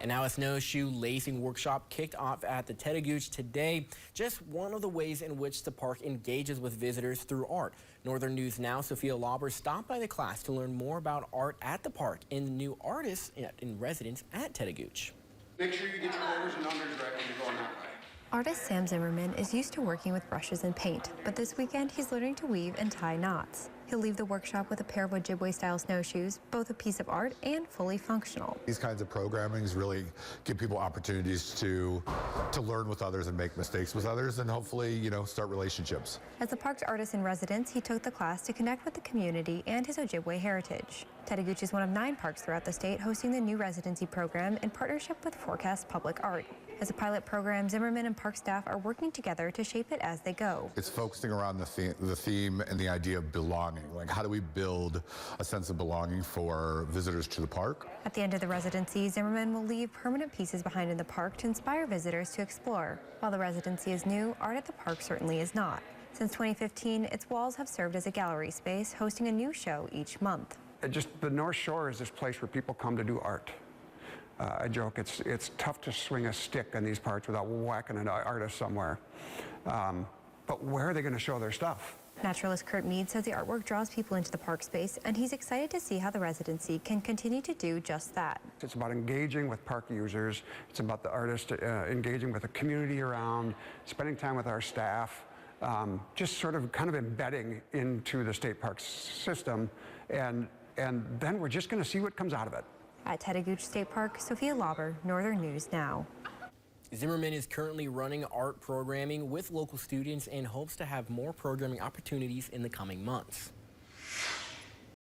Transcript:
And now a snowshoe lacing workshop kicked off at the Tettegouche today. Just one of the ways in which the park engages with visitors through art. Northern News Now, Sophia Lauber stopped by the class to learn more about art at the park and the new artists in residence at Tettegouche. Make sure you get your overs and unders right when you're going that way. Artist Sam Zimmerman is used to working with brushes and paint, but this weekend he's learning to weave and tie knots. He'll leave the workshop with a pair of Ojibwe-style snowshoes, both a piece of art and fully functional. These kinds of programmings really give people opportunities to learn with others and make mistakes with others and hopefully, start relationships. As the park's artist in residence, he took the class to connect with the community and his Ojibwe heritage. Tettegouche is one of 9 parks throughout the state hosting the new residency program in partnership with Forecast Public Art. As a pilot program, Zimmerman and park staff are working together to shape it as they go. It's focusing around the theme and the idea of belonging. Like, how do we build a sense of belonging for visitors to the park? At the end of the residency, Zimmerman will leave permanent pieces behind in the park to inspire visitors to explore. While the residency is new, art at the park certainly is not. Since 2015, its walls have served as a gallery space, hosting a new show each month. The North Shore is this place where people come to do art. I joke, it's tough to swing a stick in these parts without whacking an artist somewhere. But where are they going to show their stuff? Naturalist Kurt Mead says the artwork draws people into the park space, and he's excited to see how the residency can continue to do just that. It's about engaging with park users. It's about the artist engaging with the community around, spending time with our staff, just sort of kind of embedding into the state park system, and then we're just going to see what comes out of it. At Tettegouche State Park, Sophia Lauber, Northern News Now. Zimmerman is currently running art programming with local students and hopes to have more programming opportunities in the coming months.